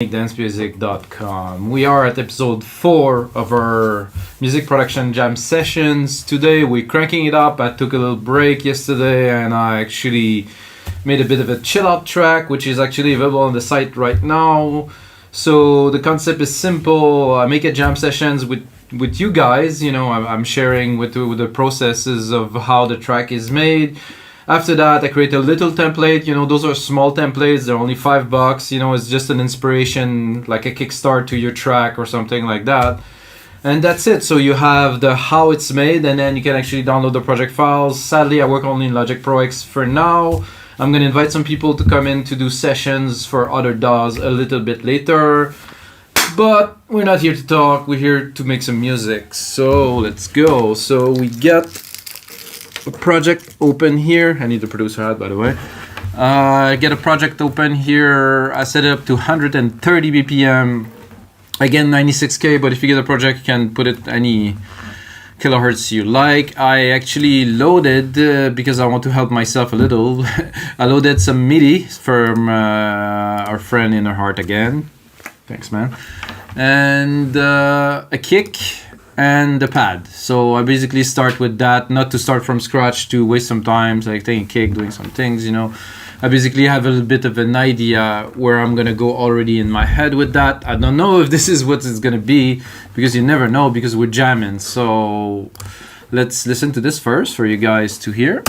dancemusic.com. We are at episode 4 of our music production jam sessions. Today we're cranking it up. I took a little break yesterday and I actually made a bit of a chill out track, which is actually available on the site right now. So the concept is simple. I make a jam sessions with you guys. You know, I'm sharing with the processes of how the track is made. After that, I create a little template. You know, those are small templates. They're only $5. You know, it's just an inspiration, like a kickstart to your track or something like that. And that's it. So you have the how it's made, and then you can actually download the project files. Sadly, I work only in Logic Pro X for now. I'm going to invite some people to come in to do sessions for other DAWs a little bit later. But we're not here to talk. We're here to make some music. So let's go. So we got a project open here. I need the producer hat, by the way. I get a project open here. I set it up to 130 BPM. Again, 96K, but if you get a project, you can put it any kilohertz you like. I actually loaded, because I want to help myself a little, I loaded some MIDI from our friend in her heart again. Thanks, man. And a kick and the pad. So I basically start with that, not to start from scratch to waste some time, like taking a kick, doing some things, you know. I basically have a little bit of an idea where I'm gonna go already in my head with that. I don't know if this is what it's gonna be, because you never know, because we're jamming. So let's listen to this first for you guys to hear.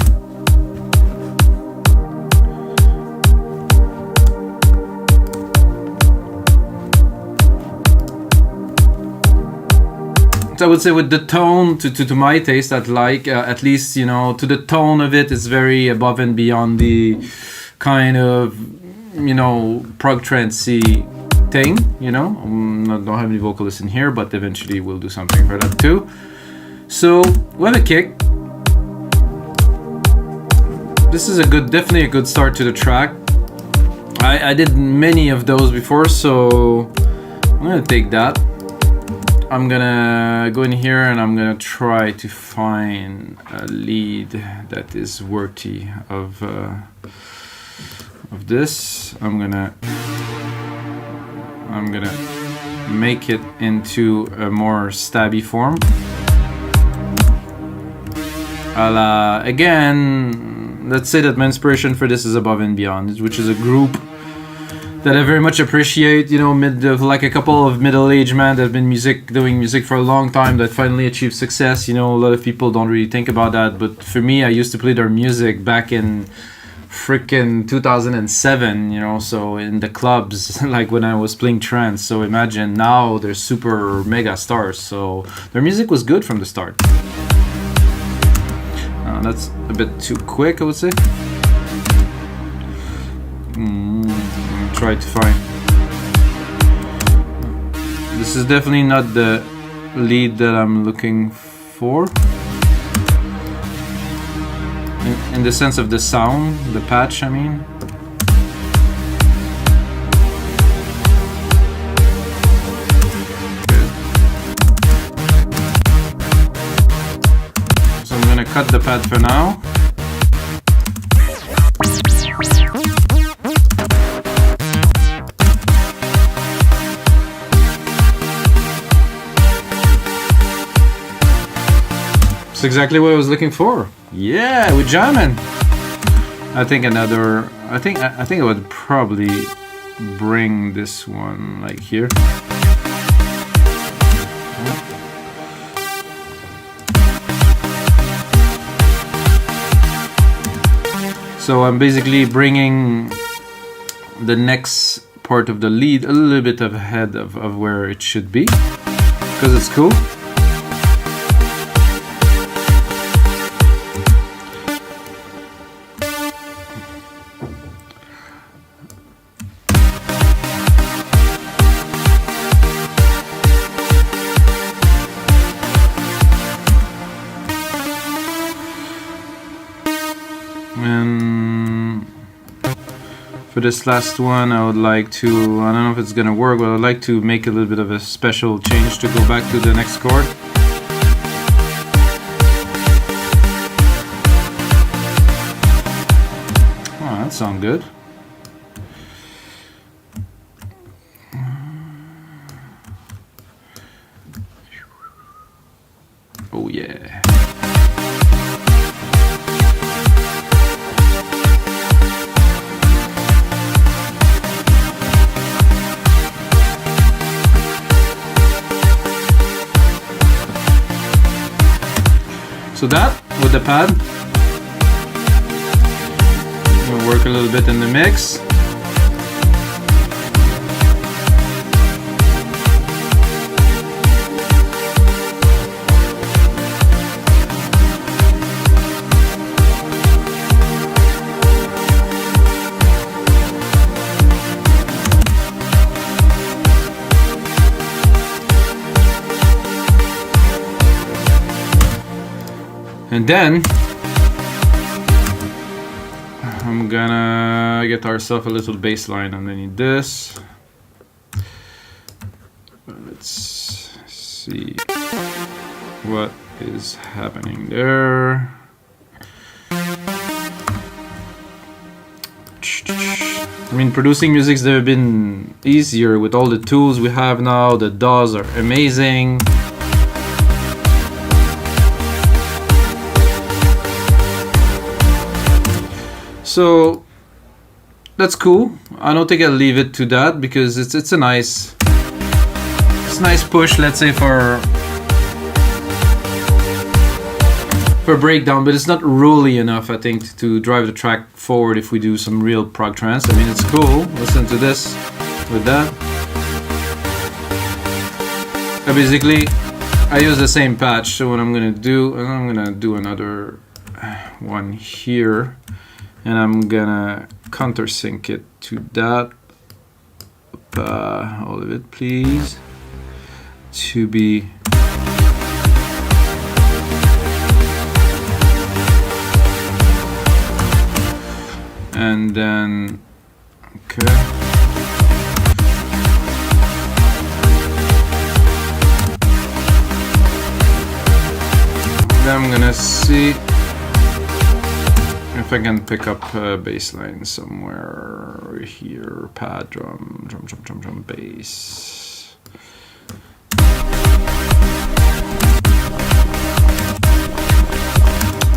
I would say with the tone, to my taste, I'd like, at least, you know, to the tone of it, it's very above and beyond the kind of, you know, prog trancey thing, you know. Don't have any vocalists in here, but eventually we'll do something for that too. So we have a kick. This is definitely a good start to the track. I did many of those before, so I'm gonna take that. I'm gonna go in here and I'm gonna try to find a lead that is worthy of this. I'm gonna make it into a more stabby form. Again, let's say that my inspiration for this is Above and Beyond, which is a group that I very much appreciate, you know, like a couple of middle-aged men that have been doing music for a long time that finally achieved success. You know, a lot of people don't really think about that, but for me, I used to play their music back in freaking 2007, you know, so in the clubs, like when I was playing Trance. So imagine now they're super mega stars, so their music was good from the start. That's a bit too quick, I would say. Try to find. This is definitely not the lead that I'm looking for. In the sense of the sound, the patch, I mean. Good. So I'm gonna cut the pad for now. That's exactly what I was looking for. Yeah, we're jamming. I think I would probably bring this one like here. So I'm basically bringing the next part of the lead a little bit ahead of where it should be, because it's cool. And for this last one, I would like to, I don't know if it's gonna work, but I'd like to make a little bit of a special change to go back to the next chord. Oh, that sounds good. Oh yeah. So that with the pad, we'll work a little bit in the mix. And then I'm gonna get ourselves a little bass line underneath this. Let's see what is happening there. I mean, producing music's never been easier with all the tools we have now. The DAWs are amazing. So that's cool. I don't think I'll leave it to that because it's a nice push, let's say, for breakdown, but it's not really enough, I think, to drive the track forward if we do some real prog trance. I mean, it's cool. Listen to this with that. Basically, I use the same patch. So what I'm gonna do another one here. And I'm gonna countersync it to that. All of it, please. To be and then okay. Then I'm gonna see if I can pick up a bass line somewhere here. Pad, drum, bass.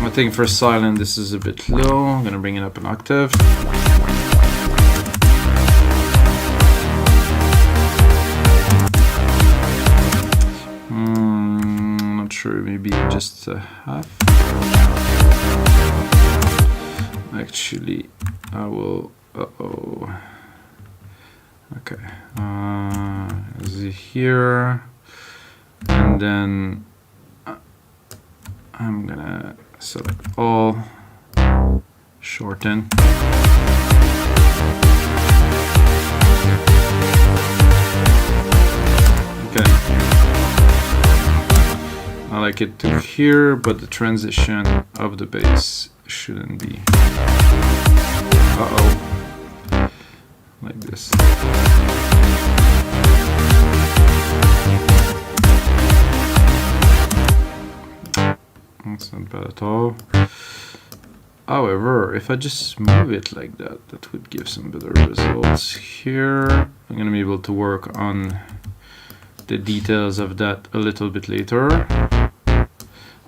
I think for silent this is a bit low. I'm gonna bring it up an octave. Not sure, maybe just a half. Actually, I will. Okay. Is it here? And then I'm gonna select all, shorten. Okay. I like it to here, but the transition of the bass shouldn't be. Like this. That's not bad at all. However, if I just move it like that, that would give some better results here. I'm gonna be able to work on the details of that a little bit later. I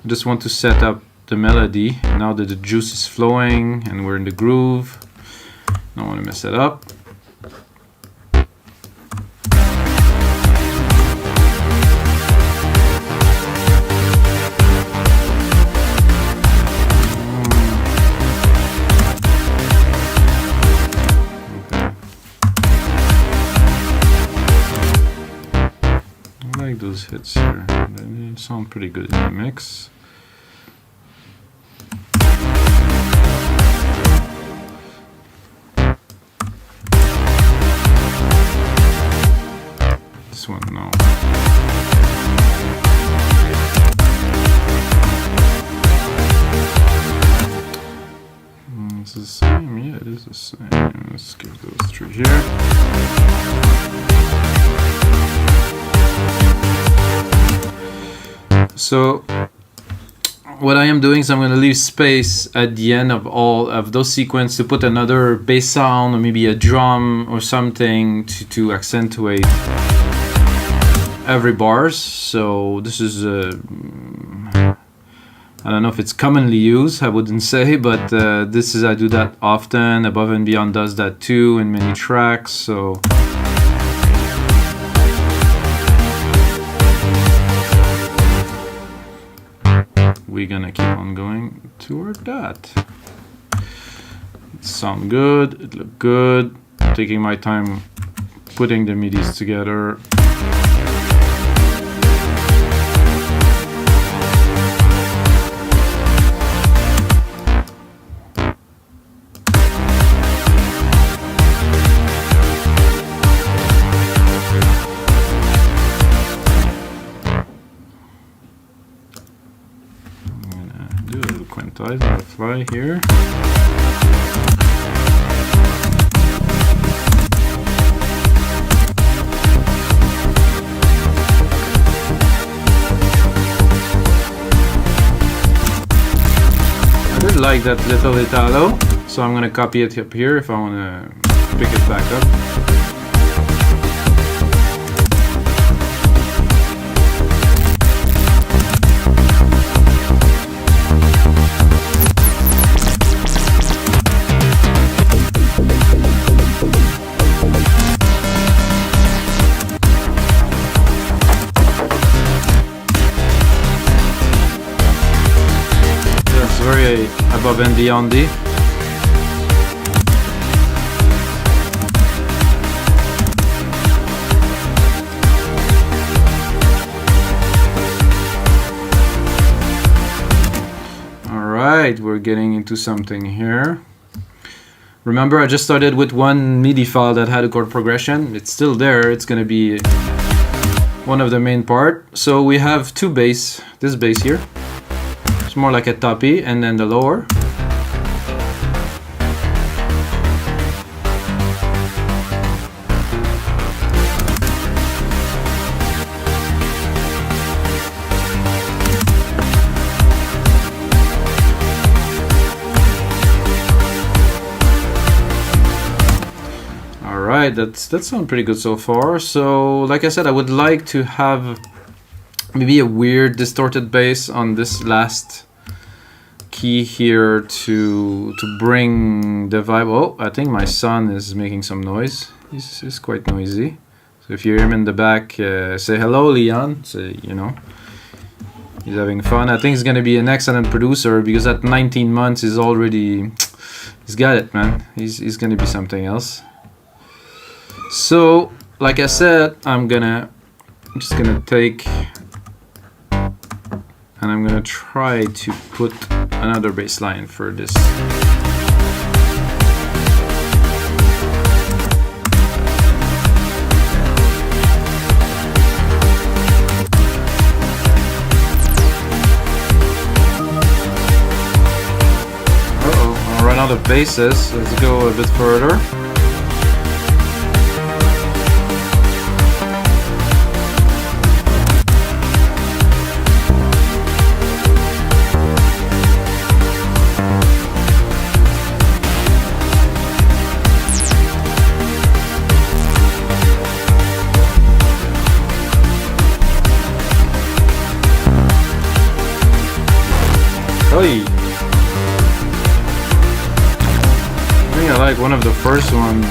just want to set up the melody now that the juice is flowing and we're in the groove. Don't want to mess it up. Okay. I like those hits here. They sound pretty good in the mix. One, no. It's the same, yeah, it is the same. Let's give those through here. So what I am doing is I'm going to leave space at the end of all of those sequences to put another bass sound or maybe a drum or something to accentuate every bars. So this is I don't know if it's commonly used, I wouldn't say, but I do that often. Above and Beyond does that too in many tracks, so we're gonna keep on going toward that. It sounds good, it looked good. Taking my time putting the MIDIs together. Quantize on the fly here. I did like that little Italo, so I'm gonna copy it up here if I wanna pick it back up. Very above and beyond. Alright, we're getting into something here. Remember, I just started with one MIDI file that had a chord progression. It's still there, it's gonna be one of the main part. So we have two bass, this bass here. More like a toppy, and then the lower. All right, that sounds pretty good so far. So, like I said, I would like to have maybe a weird distorted bass on this last key here to bring the vibe. Oh, I think my son is making some noise. He's quite noisy. So if you hear him in the back, say hello, Leon. Say, you know, he's having fun. I think he's gonna be an excellent producer because at 19 months he's got it, man. He's gonna be something else. So, like I said, I'm just gonna take. And I'm gonna try to put another bass line for this. Uh-oh, I'll run out of basses. Let's go a bit further. I think I like one of the first ones.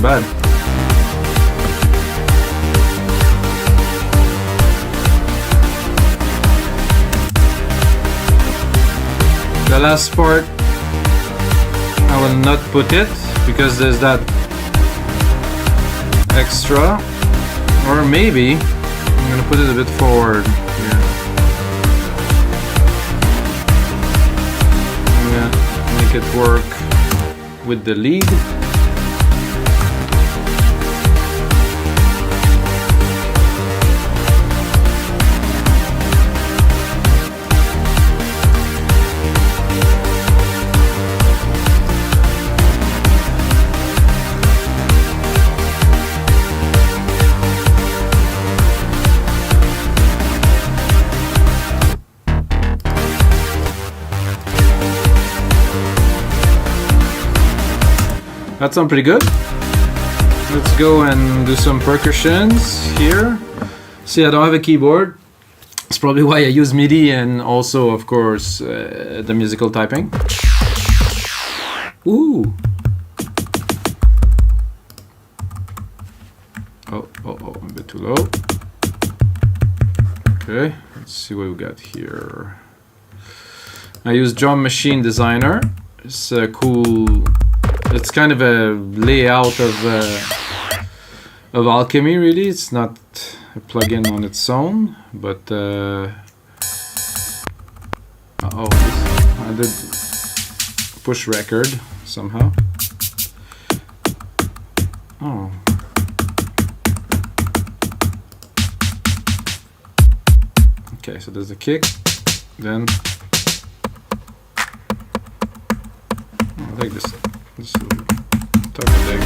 Bad. The last part I will not put it because there's that extra, or maybe I'm gonna put it a bit forward here. I'm gonna make it work with the lead. That sounds pretty good. Let's go and do some percussions here. See, I don't have a keyboard. That's probably why I use MIDI and also, of course, the musical typing. Ooh. Oh, a bit too low. Okay, let's see what we got here. I use Drum Machine Designer. It's a cool. It's kind of a layout of Alchemy, really. It's not a plugin on its own, but I did push record somehow. Oh. Okay, so there's the kick, then I like this type of leg.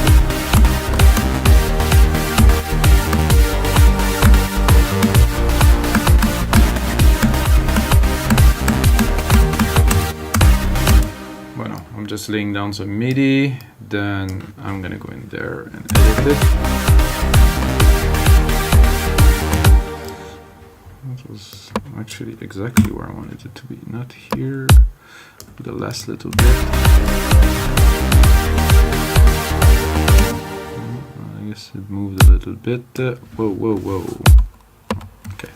Bueno, I'm just laying down some MIDI, then I'm gonna go in there and edit it. That was actually exactly where I wanted it to be, not here, the last little bit. I guess it moved a little bit. Whoa. Okay.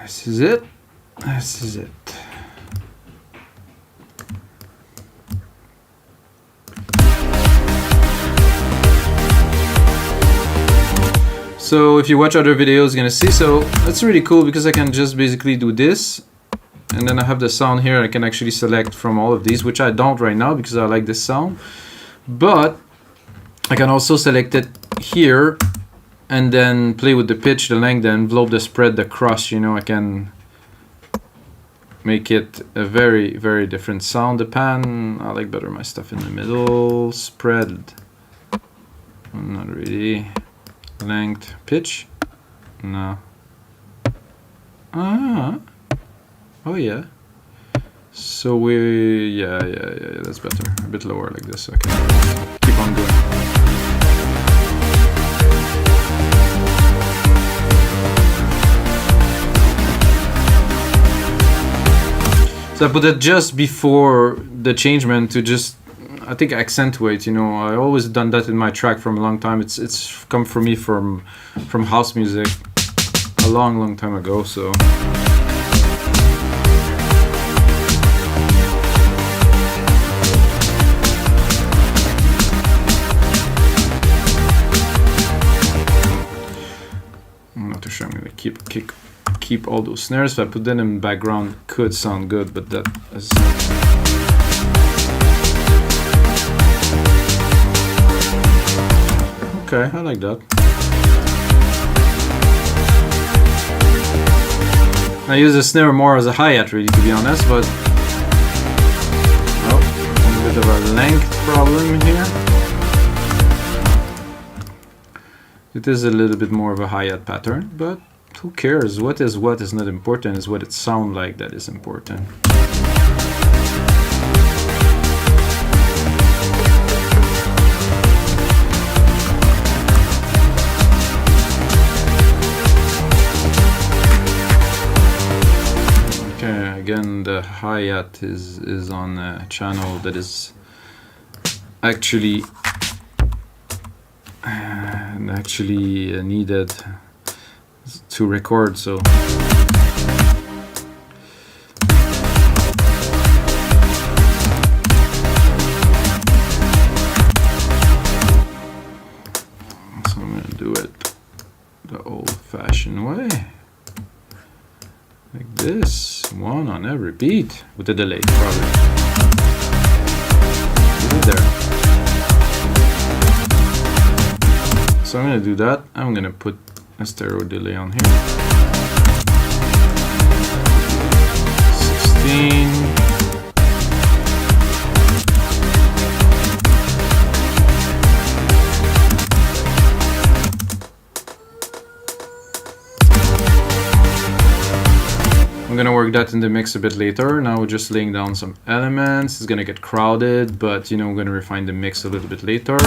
This is it. This is it. So if you watch other videos, you're gonna see. So that's really cool because I can just basically do this, and then I have the sound here. I can actually select from all of these, which I don't right now because I like this sound. But I can also select it here, and then play with the pitch, the length, the envelope, the spread, the cross. You know, I can make it a very, very different sound. The pan, I like better my stuff in the middle. Spread, not really. Length, pitch, no. Oh yeah. So yeah, that's better. A bit lower like this. Okay, keep on going. So I put it just before the changement to just, I think, accentuate. You know, I always done that in my track from a long time. It's come for me from house music a long time ago. So I'm not too sure I'm gonna keep all those snares. If I put them in background, could sound good, but that is. Okay, I like that. I use the snare more as a hi-hat, really, to be honest, but a bit of a length problem here. It is a little bit more of a hi-hat pattern, but who cares? What is not important, is what it sounds like that is important. Again, the hi-hat is on a channel that is actually needed to record, so I'm gonna do it the old-fashioned way. Like this, one on every beat, with a delay, probably. Is it there? So I'm gonna do that. I'm gonna put a stereo delay on here. 16. I'm gonna work that in the mix a bit later. Now we're just laying down some elements. It's gonna get crowded, but you know, I'm gonna refine the mix a little bit later.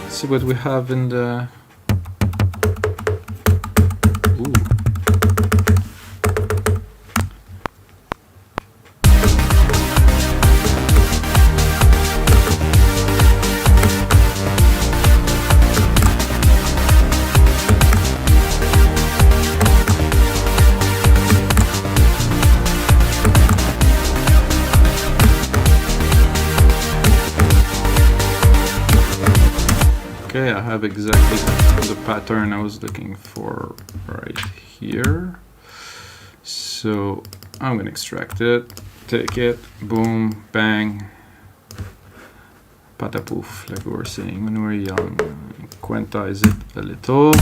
Let's see what we have in the... Ooh. Okay, I have exactly the pattern I was looking for right here. So I'm gonna extract it, take it, boom, bang, patapoof, like we were saying when we were young. Quantize it a little.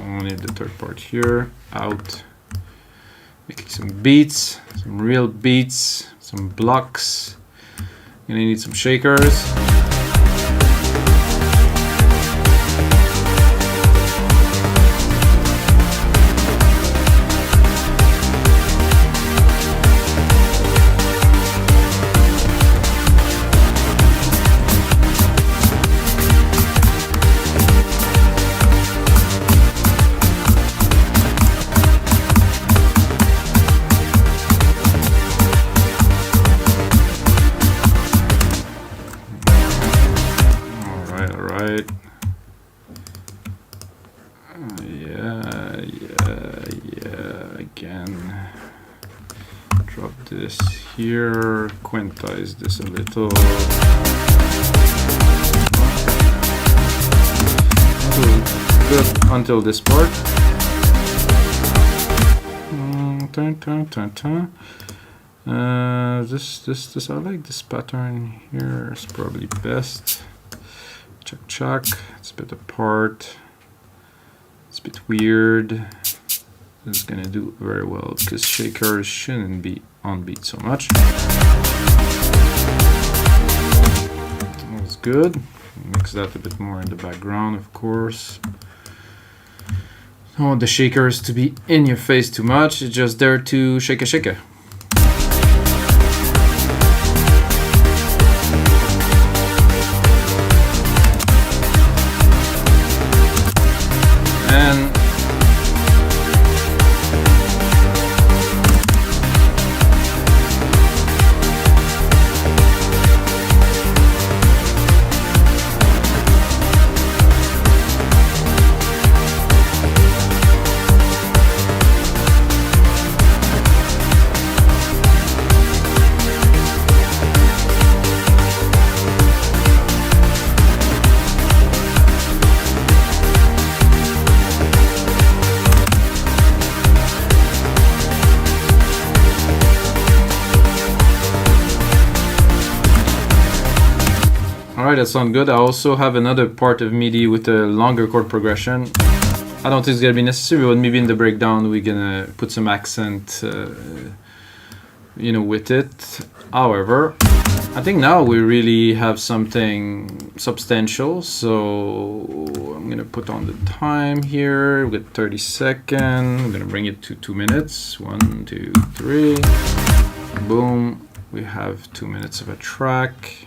I need the third part here, out. Making some beats, some real beats, some blocks. Gonna need some shakers. Again, drop this here, quantize this a little. Good until this part. This I like this pattern here. It's probably best. Chuck. It's a bit apart. It's a bit weird. It's gonna do very well because shakers shouldn't be on beat so much. That's good. Mix that a bit more in the background, of course. Don't want the shakers to be in your face too much. It's just there to shake a. Alright, that sounds good. I also have another part of MIDI with a longer chord progression. I don't think it's gonna be necessary, but maybe in the breakdown we're gonna put some accent, you know, with it. However, I think now we really have something substantial, so I'm gonna put on the time here. We got 30 seconds. I'm gonna bring it to 2 minutes. 1, 2, 3. Boom. We have 2 minutes of a track.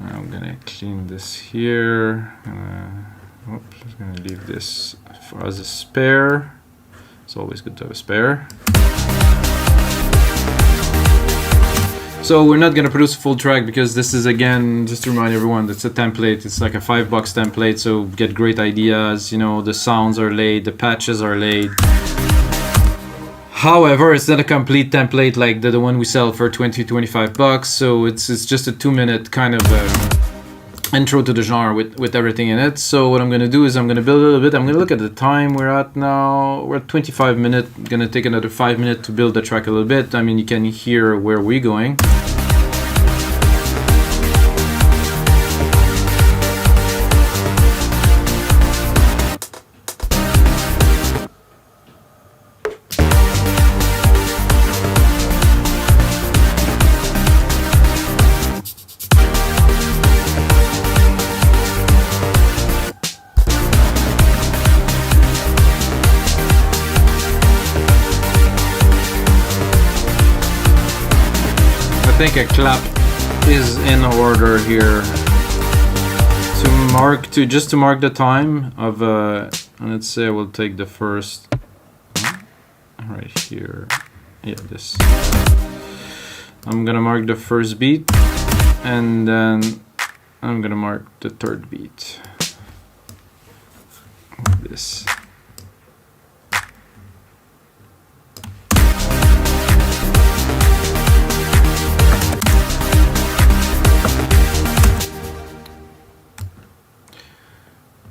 I'm gonna clean this here. I'm gonna leave this as a spare. It's always good to have a spare. So we're not gonna produce a full track because this is, again, just to remind everyone, it's a template. It's like a $5 template, so get great ideas. You know, the sounds are laid, the patches are laid. However, it's not a complete template like the one we sell for $20-25, so it's just a 2-minute kind of intro to the genre with everything in it. So what I'm gonna do is I'm gonna build a little bit. I'm gonna look at the time we're at now. We're at 25 minutes. Gonna take another 5 minutes to build the track a little bit. I mean, you can hear where we're going. I think a clap is in order here just to mark the time of let's say we'll take the first right here. Yeah, this. I'm gonna mark the first beat and then I'm gonna mark the third beat. This.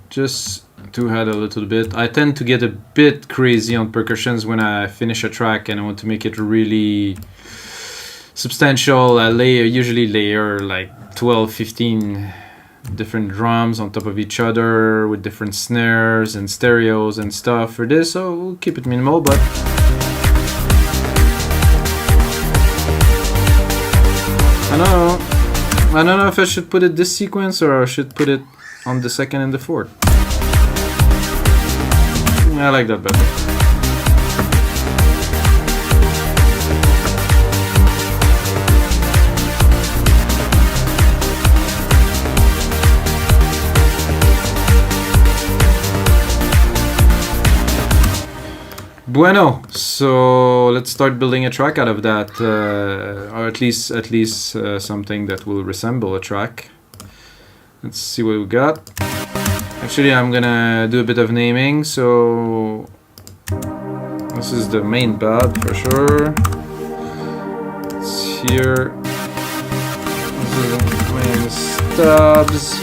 Just to add a little bit, I tend to get a bit crazy on percussions when I finish a track and I want to make it really substantial. I usually layer like 12, 15 different drums on top of each other with different snares and stereos and stuff for this, so we'll keep it minimal, but I don't know if I should put it this sequence or I should put it on the second and the fourth. I like that better. Bueno, so let's start building a track out of that, or at least something that will resemble a track. Let's see what we got. Actually, I'm gonna do a bit of naming, so this is the main pad for sure. It's here. This is the main stabs.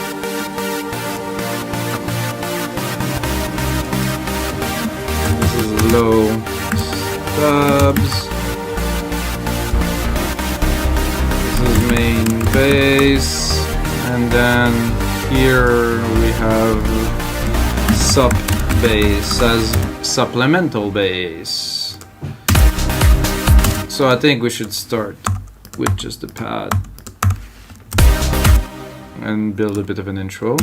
This is low stabs. This is main bass. And then here we have sup bass as supplemental bass. So I think we should start with just the pad and build a bit of an intro.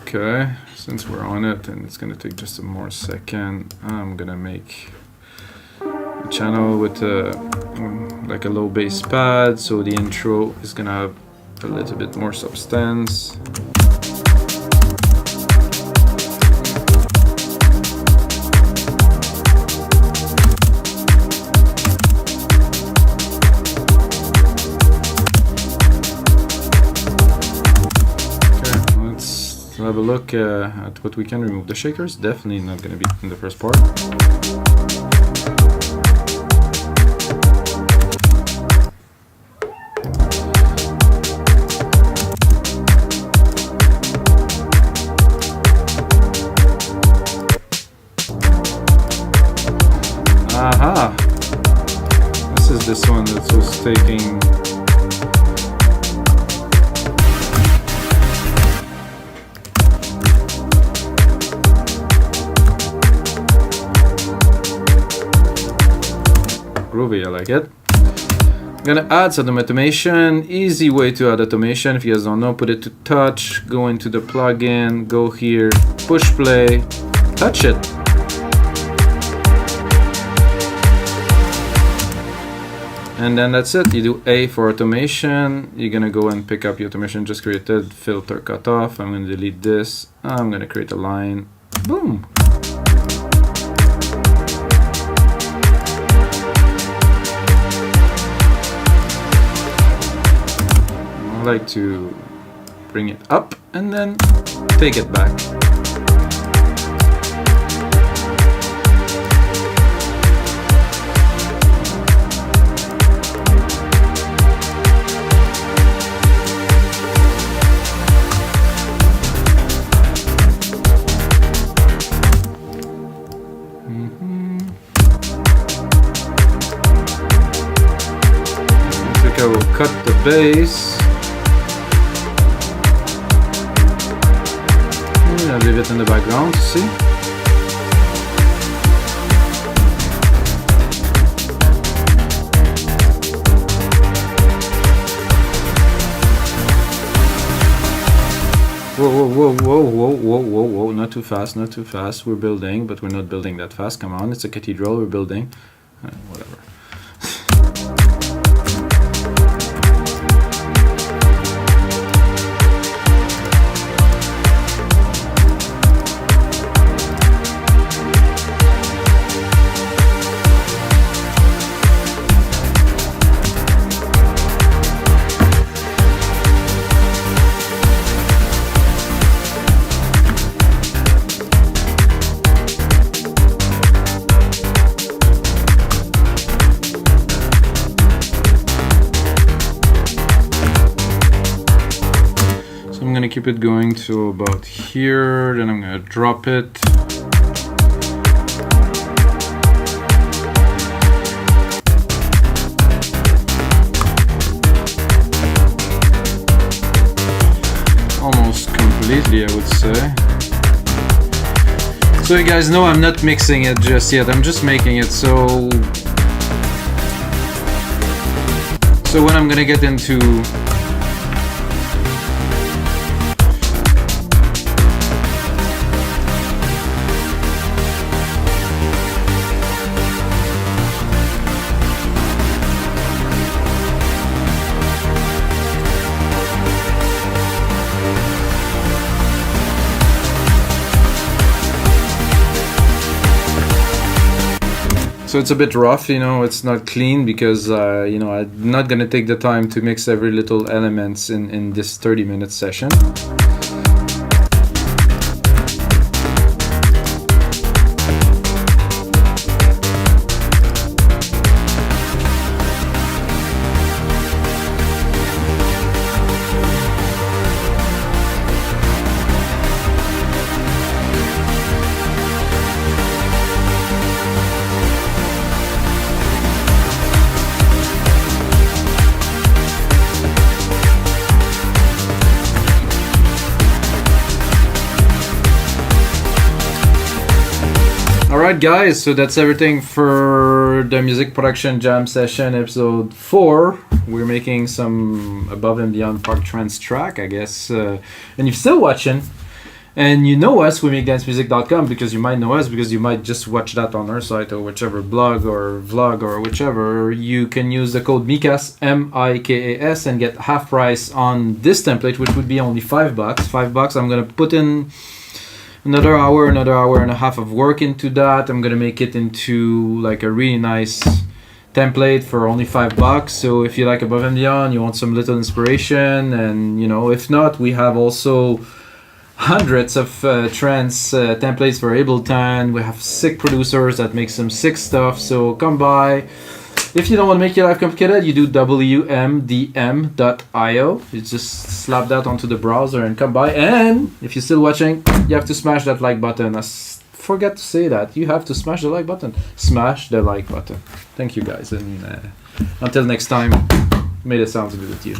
Okay, since we're on it and it's gonna take just a more second, I'm gonna make a channel with like a low bass pad, so the intro is gonna have a little bit more substance. Have a look at what we can remove. The shakers definitely not going to be in the first part. Aha! This is this one that was taking. Groovy, I like it. I'm gonna add some automation. Easy way to add automation. If you guys don't know, put it to touch, go into the plugin, go here, push play, touch it. And then that's it. You do A for automation. You're gonna go and pick up the automation just created, filter cut off. I'm gonna delete this. I'm gonna create a line. Boom. I like to bring it up and then take it back. I think I will cut the bass. gonna leave it in the background to see. Whoa, not too fast, not too fast. We're building, but we're not building that fast. Come on, it's a cathedral, we're building. Whatever. I'm gonna keep it going to about here, then I'm gonna drop it. Almost completely, I would say. So you guys know I'm not mixing it just yet, I'm just making it so when I'm gonna get into so it's a bit rough, you know, it's not clean because, you know, I'm not gonna take the time to mix every little elements in this 30-minute session. Alright guys, so that's everything for the music production jam session episode 4. We're making some above and beyond park trance track, I guess. And you're still watching, and you know us, we make dancemusic.com, because you might know us, because you might just watch that on our site or whichever blog or vlog or whichever. You can use the code MIKAS, M-I-K-A-S, and get half price on this template, which would be only $5. $5. I'm gonna put in another hour and a half of work into that. I'm gonna make it into like a really nice template for only $5. So if you like above and beyond, you want some little inspiration, and you know, if not, we have also hundreds of trance templates for Ableton. We have sick producers that make some sick stuff, so come by. If you don't want to make your life complicated, you do wmdm.io. You just slap that onto the browser and come by. And if you're still watching, you have to smash that like button. I forget to say that. You have to smash the like button. Smash the like button. Thank you guys, and until next time, may the sounds be with you.